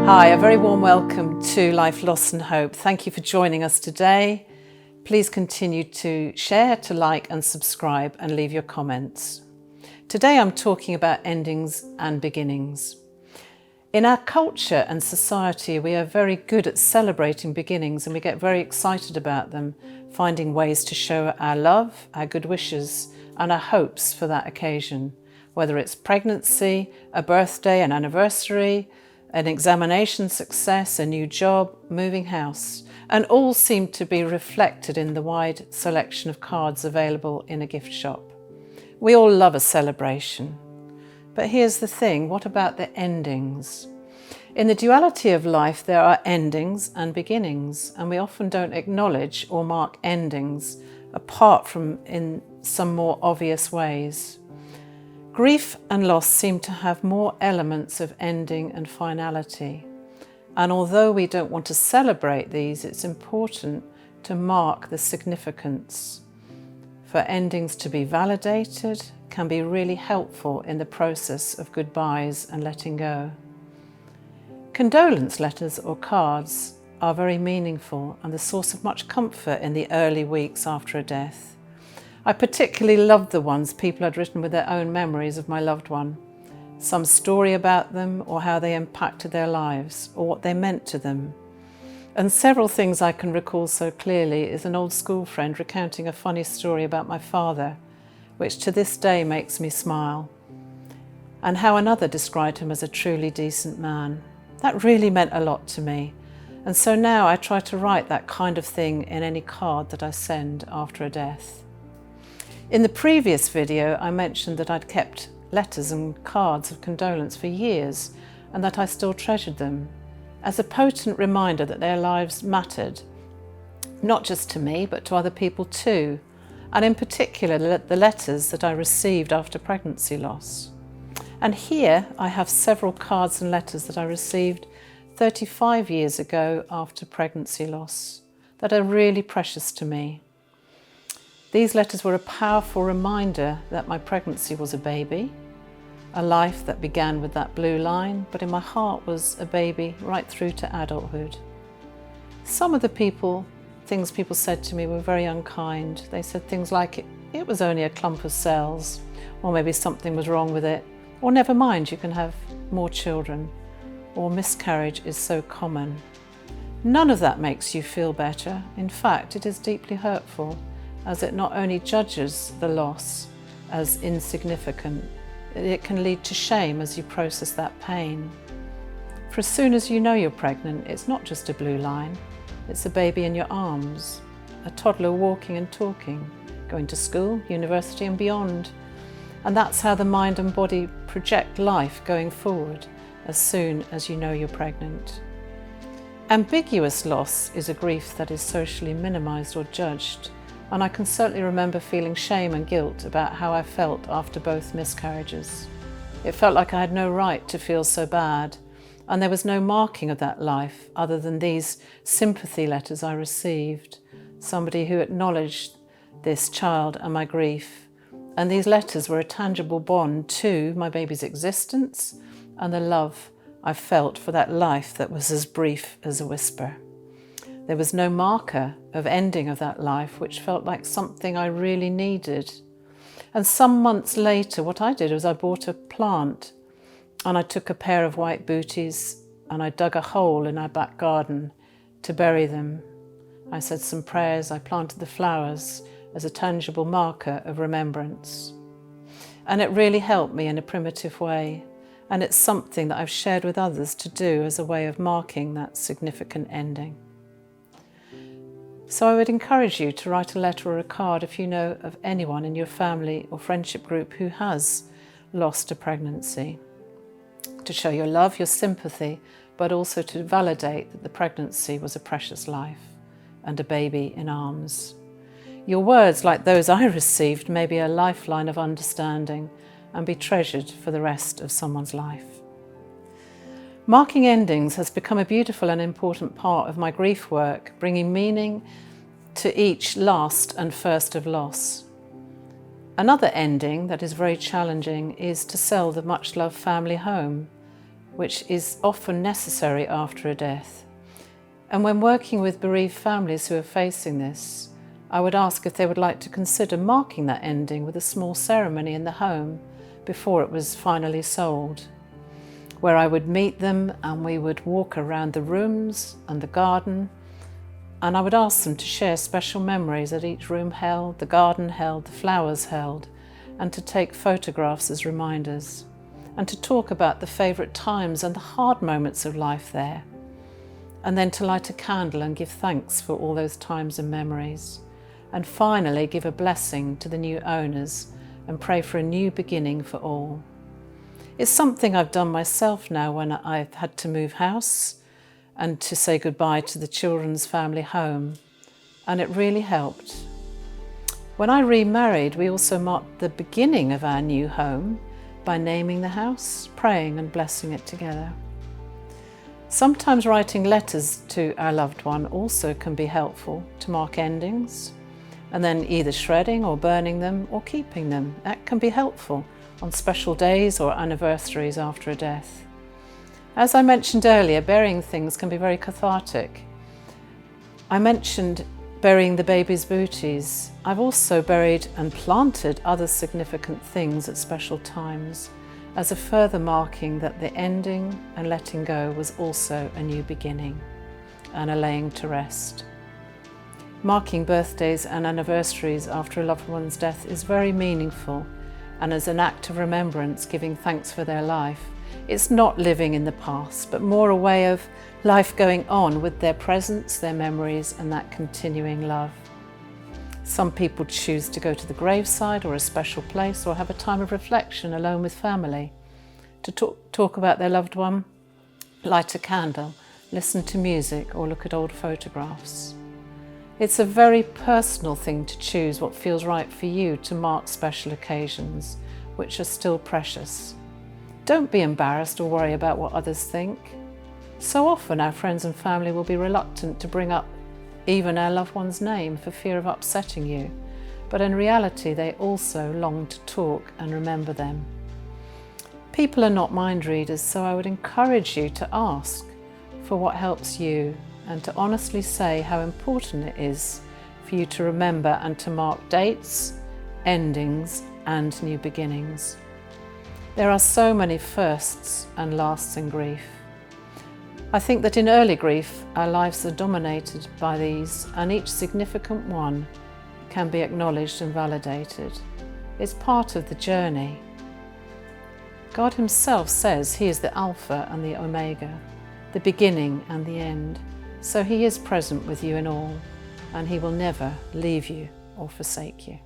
Hi, a very warm welcome to Life, Loss and Hope. Thank you for joining us today. Please continue to share, to like and subscribe and leave your comments. Today I'm talking about endings and beginnings. In our culture and society, we are very good at celebrating beginnings and we get very excited about them, finding ways to show our love, our good wishes and our hopes for that occasion, whether it's pregnancy, a birthday, an anniversary, an examination success, a new job, moving house, and all seem to be reflected in the wide selection of cards available in a gift shop. We all love a celebration. But here's the thing, what about the endings? In the duality of life, there are endings and beginnings, and we often don't acknowledge or mark endings apart from in some more obvious ways. Grief and loss seem to have more elements of ending and finality. And although we don't want to celebrate these, it's important to mark the significance. For endings to be validated can be really helpful in the process of goodbyes and letting go. Condolence letters or cards are very meaningful and the source of much comfort in the early weeks after a death. I particularly loved the ones people had written with their own memories of my loved one, some story about them or how they impacted their lives or what they meant to them. And several things I can recall so clearly is an old school friend recounting a funny story about my father, which to this day makes me smile, and how another described him as a truly decent man. That really meant a lot to me. And so now I try to write that kind of thing in any card that I send after a death. In the previous video, I mentioned that I'd kept letters and cards of condolence for years and that I still treasured them as a potent reminder that their lives mattered, not just to me, but to other people too, and in particular the letters that I received after pregnancy loss. And here I have several cards and letters that I received 35 years ago after pregnancy loss that are really precious to me. These letters were a powerful reminder that my pregnancy was a baby, a life that began with that blue line, but in my heart was a baby right through to adulthood. Some of the things people said to me were very unkind. They said things like it was only a clump of cells, or maybe something was wrong with it, or never mind, you can have more children, or miscarriage is so common. None of that makes you feel better. In fact, it is deeply hurtful, as it not only judges the loss as insignificant, it can lead to shame as you process that pain. For as soon as you know you're pregnant, it's not just a blue line, it's a baby in your arms, a toddler walking and talking, going to school, university and beyond. And that's how the mind and body project life going forward as soon as you know you're pregnant. Ambiguous loss is a grief that is socially minimized or judged. And I can certainly remember feeling shame and guilt about how I felt after both miscarriages. It felt like I had no right to feel so bad, and there was no marking of that life other than these sympathy letters I received, somebody who acknowledged this child and my grief. And these letters were a tangible bond to my baby's existence and the love I felt for that life that was as brief as a whisper. There was no marker of ending of that life, which felt like something I really needed. And some months later, what I did was I bought a plant and I took a pair of white booties and I dug a hole in our back garden to bury them. I said some prayers, I planted the flowers as a tangible marker of remembrance. And it really helped me in a primitive way. And it's something that I've shared with others to do as a way of marking that significant ending. So I would encourage you to write a letter or a card if you know of anyone in your family or friendship group who has lost a pregnancy, to show your love, your sympathy, but also to validate that the pregnancy was a precious life and a baby in arms. Your words, like those I received, may be a lifeline of understanding and be treasured for the rest of someone's life. Marking endings has become a beautiful and important part of my grief work, bringing meaning to each last and first of loss. Another ending that is very challenging is to sell the much-loved family home, which is often necessary after a death. And when working with bereaved families who are facing this, I would ask if they would like to consider marking that ending with a small ceremony in the home before it was finally sold, where I would meet them and we would walk around the rooms and the garden, and I would ask them to share special memories that each room held, the garden held, the flowers held, and to take photographs as reminders, and to talk about the favourite times and the hard moments of life there, and then to light a candle and give thanks for all those times and memories, and finally give a blessing to the new owners and pray for a new beginning for all. It's something I've done myself now when I've had to move house and to say goodbye to the children's family home, and it really helped. When I remarried, we also marked the beginning of our new home by naming the house, praying and blessing it together. Sometimes writing letters to our loved one also can be helpful to mark endings, and then either shredding or burning them or keeping them. That can be helpful on special days or anniversaries after a death. As I mentioned earlier, burying things can be very cathartic. I mentioned burying the baby's booties. I've also buried and planted other significant things at special times as a further marking that the ending and letting go was also a new beginning and a laying to rest. Marking birthdays and anniversaries after a loved one's death is very meaningful, and as an act of remembrance, giving thanks for their life. It's not living in the past, but more a way of life going on with their presence, their memories, and that continuing love. Some people choose to go to the graveside or a special place, or have a time of reflection alone with family, to talk about their loved one, light a candle, listen to music, or look at old photographs. It's a very personal thing to choose what feels right for you to mark special occasions, which are still precious. Don't be embarrassed or worry about what others think. So often our friends and family will be reluctant to bring up even our loved one's name for fear of upsetting you, but in reality they also long to talk and remember them. People are not mind readers, so I would encourage you to ask for what helps you and to honestly say how important it is for you to remember and to mark dates, endings, and new beginnings. There are so many firsts and lasts in grief. I think that in early grief, our lives are dominated by these, and each significant one can be acknowledged and validated. It's part of the journey. God Himself says He is the Alpha and the Omega, the beginning and the end. So He is present with you in all, and He will never leave you or forsake you.